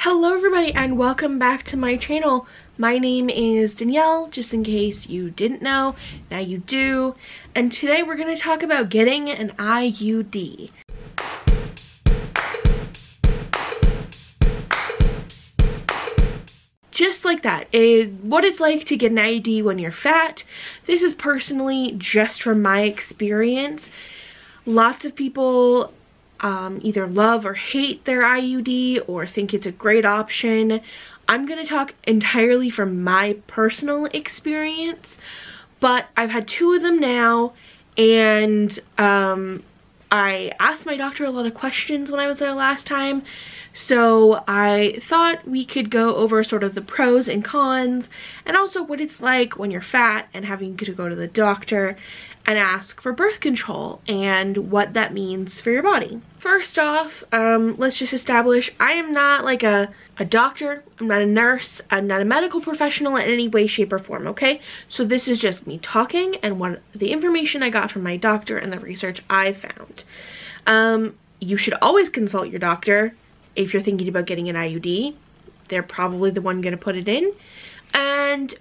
Hello everybody and welcome back to my channel. My name is Danielle, just in case you didn't know, now you do. And today we're going to talk about getting an IUD. Just like that, what it's like to get an IUD when you're fat. This is personally just from my experience. Lots of people either love or hate their IUD or think it's a great option. I'm going to talk entirely from my personal experience, but I've had two of them now, and I asked my doctor a lot of questions when I was there last time, so I thought we could go over sort of the pros and cons, and also what it's like when you're fat and having to go to the doctor and ask for birth control and what that means for your body. First off, let's just establish I am not like a doctor, I'm not a nurse, I'm not a medical professional in any way, shape, or form, okay? So this is just me talking and what the information I got from my doctor and the research I found. You should always consult your doctor if you're thinking about getting an IUD. They're probably the one gonna put it in. And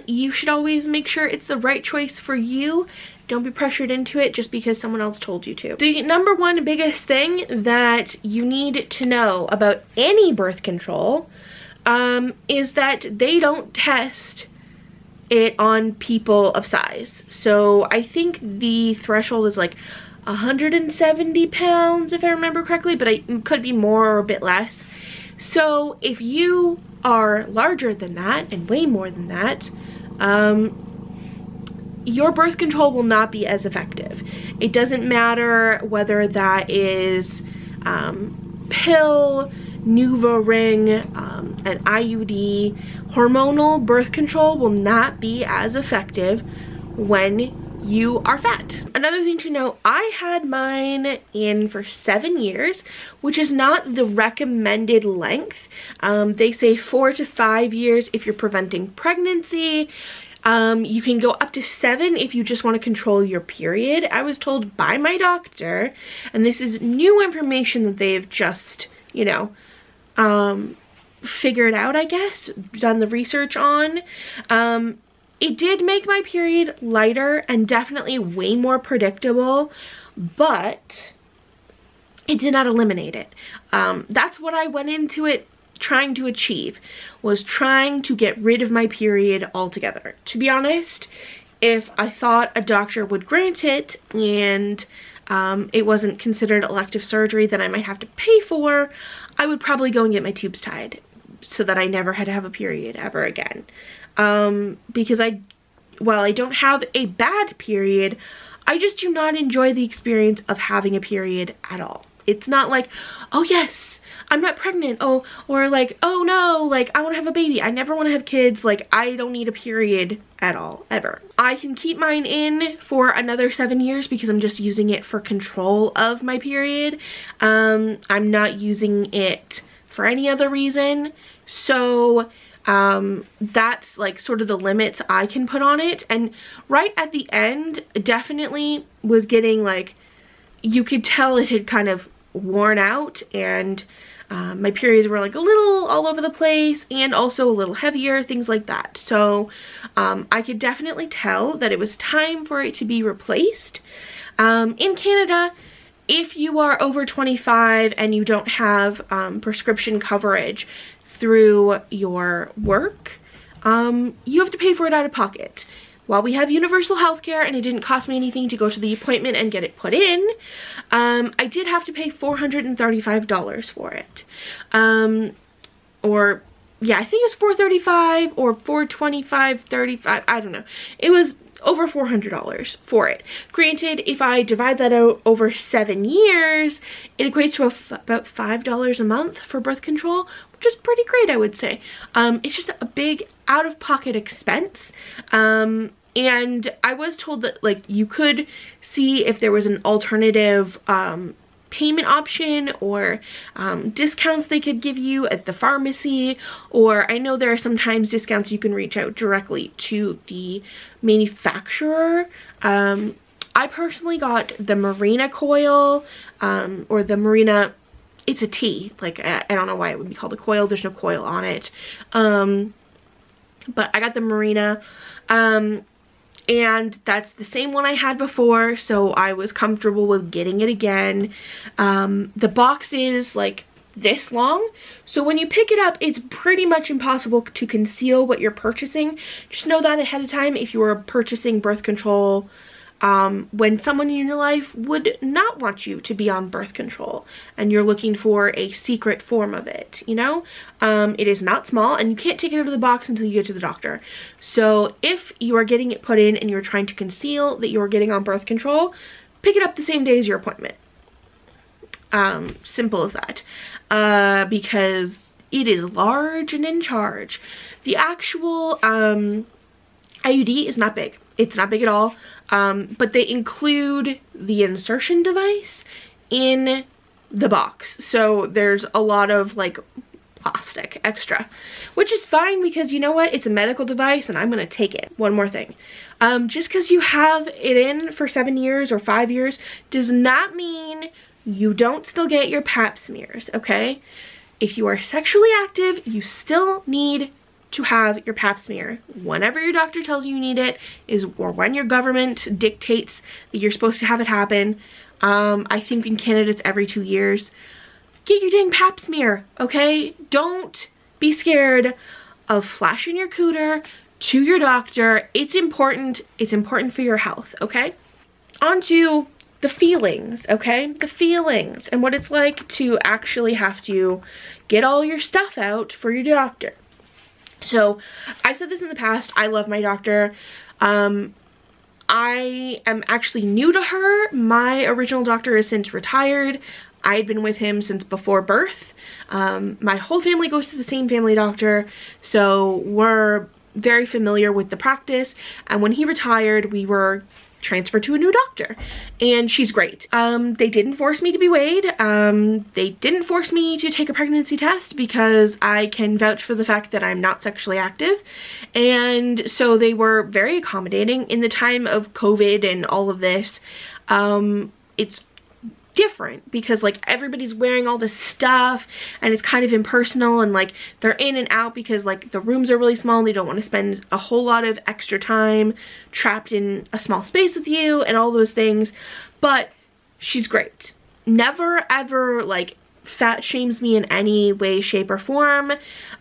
you should always make sure it's the right choice for you. Don't be pressured into it just because someone else told you to. The number one biggest thing that you need to know about any birth control is that they don't test it on people of size. So I think the threshold is like 170 pounds if I remember correctly, but it could be more or a bit less. So if you are larger than that and way more than that, your birth control will not be as effective. It doesn't matter whether that is pill, NuvaRing, an IUD. Hormonal birth control will not be as effective when you are fat. Another thing to know, I had mine in for 7 years, which is not the recommended length. They say 4 to 5 years if you're preventing pregnancy. You can go up to 7 if you just want to control your period. I was told by my doctor, and this is new information that they've just, you know, figured out, I guess, done the research on. It did make my period lighter and definitely way more predictable, but it did not eliminate it. That's what I went into it trying to achieve, was trying to get rid of my period altogether. To be honest, if I thought a doctor would grant it and it wasn't considered elective surgery that I might have to pay for, I would probably go and get my tubes tied so that I never had to have a period ever again. Because while I don't have a bad period, I just do not enjoy the experience of having a period at all. It's not like, oh yes, I'm not pregnant, oh, or like, oh no, like I want to have a baby. I never want to have kids. Like, I don't need a period at all, ever. I can keep mine in for another 7 years because I'm just using it for control of my period. I'm not using it for any other reason. So that's like sort of the limits I can put on it. And right at the end, definitely was getting like, you could tell it had kind of worn out, and my periods were like a little all over the place and also a little heavier, things like that. So I could definitely tell that it was time for it to be replaced. In Canada, if you are over 25 and you don't have prescription coverage through your work, you have to pay for it out of pocket. While we have universal healthcare and it didn't cost me anything to go to the appointment and get it put in, I did have to pay $435 for it. Or yeah, I think it was $435 or $425, $35, I don't know. It was over $400 for it. Granted, if I divide that out over 7 years, it equates to about $5 a month for birth control, which is pretty great, I would say. It's just a big out-of-pocket expense. And I was told that like you could see if there was an alternative payment option or discounts they could give you at the pharmacy, or I know there are sometimes discounts you can reach out directly to the manufacturer. I personally got the Marina coil or the Marina it's a T. Like, I don't know why it would be called a coil. There's no coil on it. But I got the Marina. And that's the same one I had before, so I was comfortable with getting it again. The box is like this long, so when you pick it up, it's pretty much impossible to conceal what you're purchasing. Just know that ahead of time if you are purchasing birth control when someone in your life would not want you to be on birth control and you're looking for a secret form of it, you know? It is not small, and you can't take it out of the box until you get to the doctor. So if you are getting it put in and you're trying to conceal that you're getting on birth control, pick it up the same day as your appointment. Simple as that. Because it is large and in charge. The actual IUD is not big. It's not big at all. But they include the insertion device in the box. So there's a lot of like plastic extra, which is fine because you know what? It's a medical device and I'm gonna take it. One more thing. Just because you have it in for 7 years or 5 years does not mean you don't still get your pap smears, okay? If you are sexually active, you still need to have your pap smear whenever your doctor tells you need it, or when your government dictates that you're supposed to have it happen. I think in Canada it's every 2 years. Get your dang pap smear, okay? Don't be scared of flashing your cooter to your doctor. It's important. It's important for your health, okay? On to the feelings, okay? The feelings and what it's like to actually have to get all your stuff out for your doctor. So I've said this in the past, I love my doctor. I am actually new to her. My original doctor is since retired. I had been with him since before birth. My whole family goes to the same family doctor, so we're very familiar with the practice. And when he retired, we were transferred to a new doctor, and she's great. They didn't force me to be weighed. They didn't force me to take a pregnancy test because I can vouch for the fact that I'm not sexually active, and so they were very accommodating. In the time of COVID and all of this, it's different because like everybody's wearing all this stuff and it's kind of impersonal, and like they're in and out because like the rooms are really small and they don't want to spend a whole lot of extra time trapped in a small space with you and all those things. But she's great. Never ever like fat shames me in any way, shape, or form.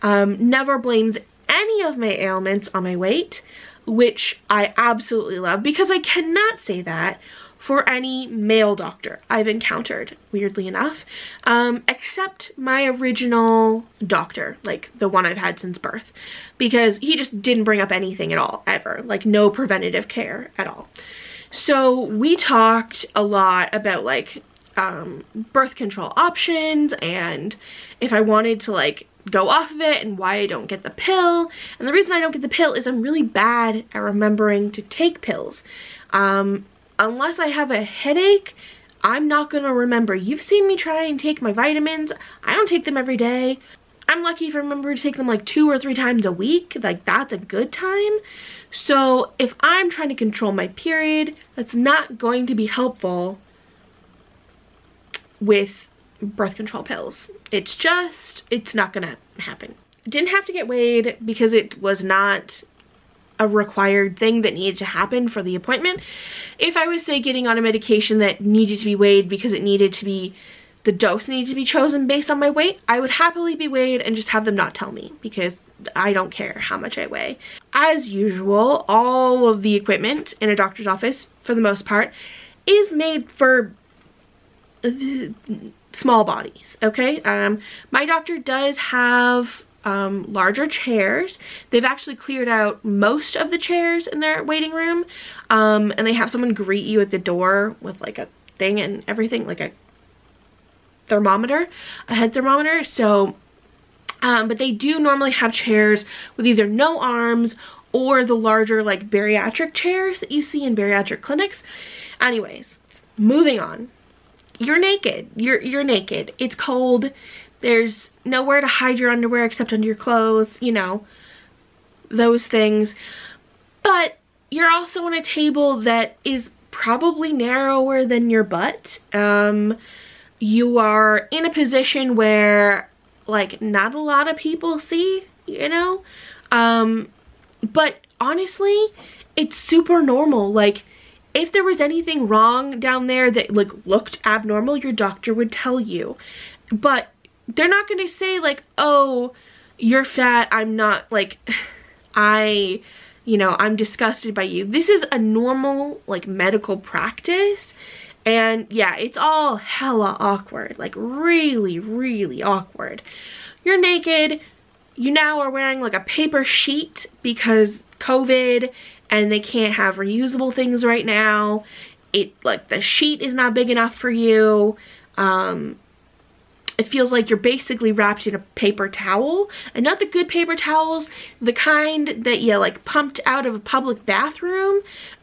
Never blames any of my ailments on my weight, which I absolutely love because I cannot say that for any male doctor I've encountered, weirdly enough, except my original doctor, like the one I've had since birth, because he just didn't bring up anything at all, ever, like no preventative care at all. So we talked a lot about like birth control options and if I wanted to like go off of it and why I don't get the pill. And the reason I don't get the pill is I'm really bad at remembering to take pills. Unless I have a headache, I'm not gonna remember. You've seen me try and take my vitamins. I don't take them every day. I'm lucky if I remember to take them like 2 or 3 times a week. Like that's a good time. So if I'm trying to control my period, that's not going to be helpful with birth control pills. It's not gonna happen. I didn't have to get weighed because it was not a required thing that needed to happen for the appointment. If I was, say, getting on a medication that needed to be weighed because it needed to be, the dose needed to be chosen based on my weight, I would happily be weighed and just have them not tell me because I don't care how much I weigh. As usual, all of the equipment in a doctor's office, for the most part, is made for small bodies, okay? My doctor does have larger chairs. They've actually cleared out most of the chairs in their waiting room, and they have someone greet you at the door with like a thing and everything, like a thermometer, a head thermometer. So but they do normally have chairs with either no arms or the larger like bariatric chairs that you see in bariatric clinics. Anyways, moving on. You're naked. You're naked. It's cold. There's nowhere to hide your underwear except under your clothes, you know, those things. But you're also on a table that is probably narrower than your butt. you are in a position where like not a lot of people see, you know? But honestly, it's super normal. Like, if there was anything wrong down there that like looked abnormal, your doctor would tell you. But they're not gonna say like, oh, you're fat, I'm not, like, I'm disgusted by you. This is a normal like medical practice. And yeah, it's all hella awkward, like really, really awkward. You're naked, you now are wearing like a paper sheet because COVID and they can't have reusable things right now. Like the sheet is not big enough for you. It feels like you're basically wrapped in a paper towel, and not the good paper towels, the kind that you like pumped out of a public bathroom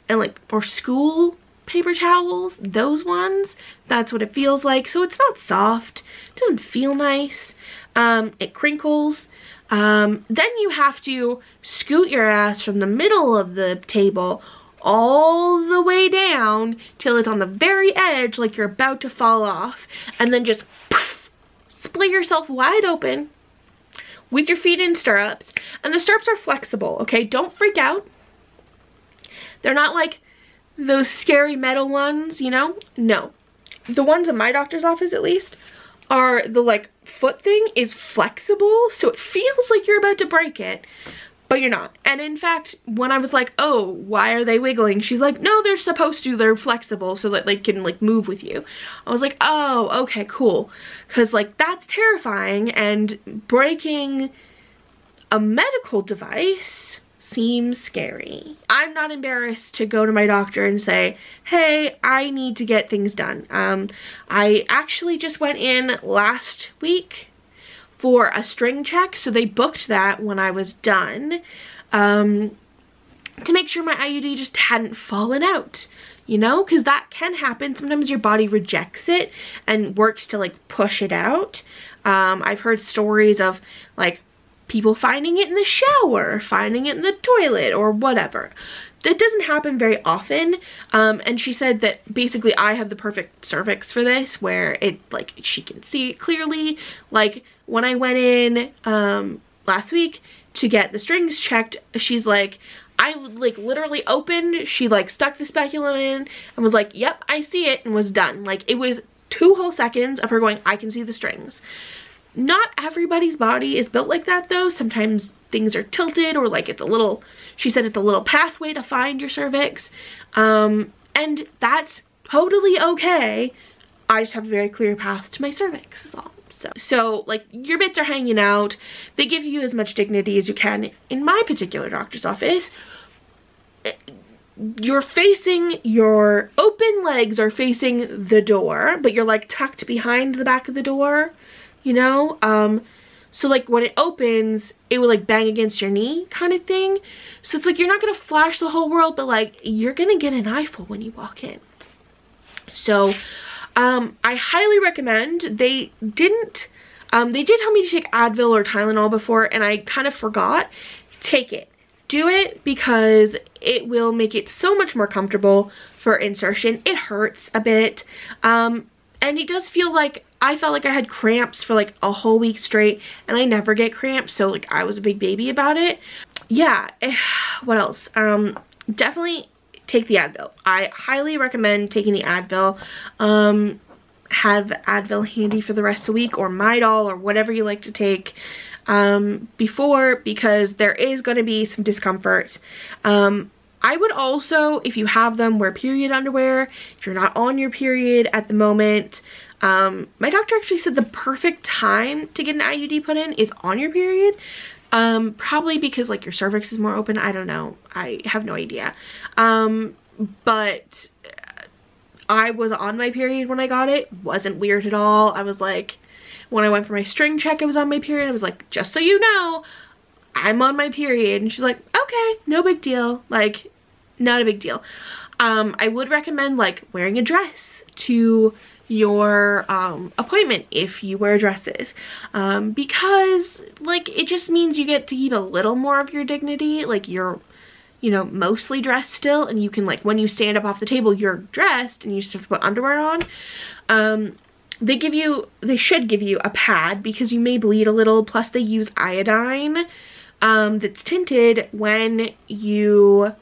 and like for school paper towels, those ones. That's what it feels like. So it's not soft, it doesn't feel nice, it crinkles. Then you have to scoot your ass from the middle of the table all the way down till it's on the very edge, like you're about to fall off, and then just poof, split yourself wide open with your feet in stirrups. And the stirrups are flexible, okay? Don't freak out. They're not like those scary metal ones, you know? No. The ones in my doctor's office, at least, are the like foot thing is flexible, so it feels like you're about to break it, but you're not. And in fact, when I was like, oh, why are they wiggling? She's like, no, they're supposed to, they're flexible so that they can like move with you. I was like, oh, okay, cool. Because like that's terrifying, and breaking a medical device seems scary. I'm not embarrassed to go to my doctor and say, hey, I need to get things done. I actually just went in last week for a string check, so they booked that when I was done, to make sure my IUD just hadn't fallen out, you know, because that can happen. Sometimes your body rejects it and works to like push it out. I've heard stories of like people finding it in the shower, finding it in the toilet, or whatever. That doesn't happen very often, and she said that basically I have the perfect cervix for this, where it like she can see it clearly. Like when I went in last week to get the strings checked, she's like, I like literally opened, she like stuck the speculum in and was like, yep, I see it, and was done. Like it was 2 whole seconds of her going, I can see the strings. Not everybody's body is built like that though. Sometimes things are tilted, or like it's a little, she said it's a little pathway to find your cervix. And that's totally okay. I just have a very clear path to my cervix is all. So like your bits are hanging out. They give you as much dignity as you can. In my particular doctor's office, you're facing, your open legs are facing the door, but you're like tucked behind the back of the door, you know? So like when it opens, it would like bang against your knee kind of thing. So it's like you're not gonna flash the whole world, but like you're gonna get an eyeful when you walk in. So I highly recommend. They did tell me to take Advil or Tylenol before, and I kind of forgot. Take it. Do it, because it will make it so much more comfortable for insertion. It hurts a bit. And it does feel like, I felt like I had cramps for like a whole week straight, and I never get cramps, so like I was a big baby about it. Yeah, what else? Definitely take the Advil. I highly recommend taking the Advil. Have Advil handy for the rest of the week, or Midol, or whatever you like to take before, because there is going to be some discomfort. I would also, if you have them, wear period underwear if you're not on your period at the moment. My doctor actually said the perfect time to get an IUD put in is on your period. Probably because like your cervix is more open. I don't know. I have no idea. But I was on my period when I got it. Wasn't weird at all. I was like, when I went for my string check, I was on my period. I was like, just so you know, I'm on my period. And she's like, okay, no big deal. Like, not a big deal. I would recommend like wearing a dress to your appointment if you wear dresses, because like it just means you get to keep a little more of your dignity. Like you're, you know, mostly dressed still, and you can like when you stand up off the table you're dressed and you just have to put underwear on. they should give you a pad because you may bleed a little, plus they use iodine that's tinted when you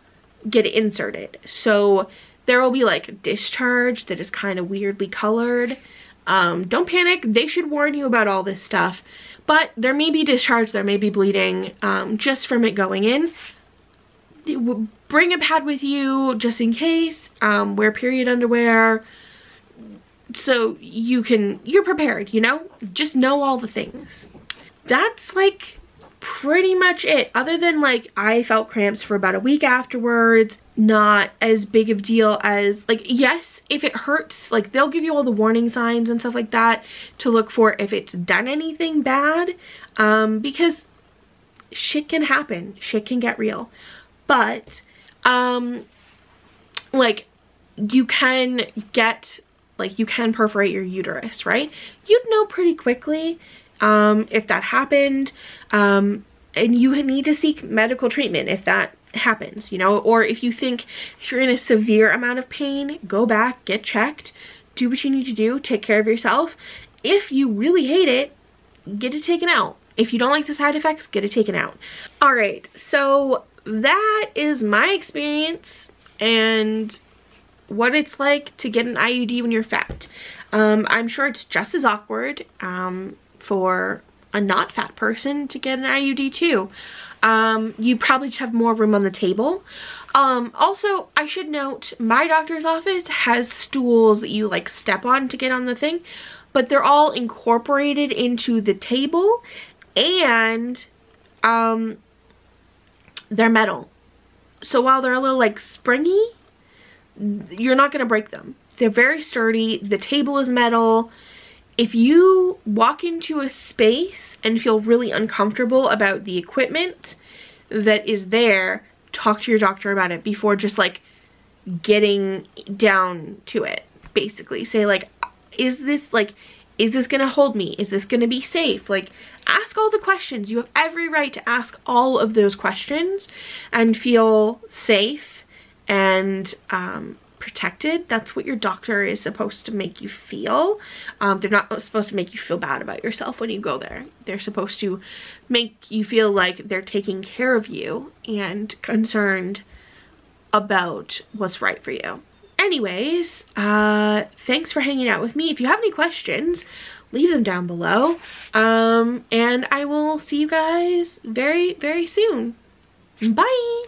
get it inserted. So there will be like a discharge that is kind of weirdly colored. Don't panic, they should warn you about all this stuff, but there may be discharge, there may be bleeding just from it going in. Bring a pad with you just in case. Wear period underwear so you're prepared, you know? Just know all the things. That's like pretty much it, other than like I felt cramps for about a week afterwards. Not as big of a deal as, like, yes, if it hurts, like they'll give you all the warning signs and stuff like that to look for if it's done anything bad, because shit can happen, shit can get real. But like you can get, like, you can perforate your uterus, right? You'd know pretty quickly if that happened, and you need to seek medical treatment if that happens, you know? Or if you think if you're in a severe amount of pain, go back, get checked, do what you need to do, take care of yourself. If you really hate it, get it taken out. If you don't like the side effects, get it taken out. All right, so that is my experience and what it's like to get an IUD when you're fat. I'm sure it's just as awkward for a not fat person to get an IUD too. You probably just have more room on the table. Also, I should note, my doctor's office has stools that you like step on to get on the thing, but they're all incorporated into the table, and they're metal. So while they're a little like springy, you're not gonna break them. They're very sturdy. The table is metal. If you walk into a space and feel really uncomfortable about the equipment that is there, talk to your doctor about it before just like getting down to it. Basically say like, is this gonna hold me? Is this gonna be safe? Like, ask all the questions. You have every right to ask all of those questions and feel safe and protected. That's what your doctor is supposed to make you feel. They're not supposed to make you feel bad about yourself when you go there. They're supposed to make you feel like they're taking care of you and concerned about what's right for you. Anyways, thanks for hanging out with me. If you have any questions, leave them down below. And I will see you guys very, very soon. Bye!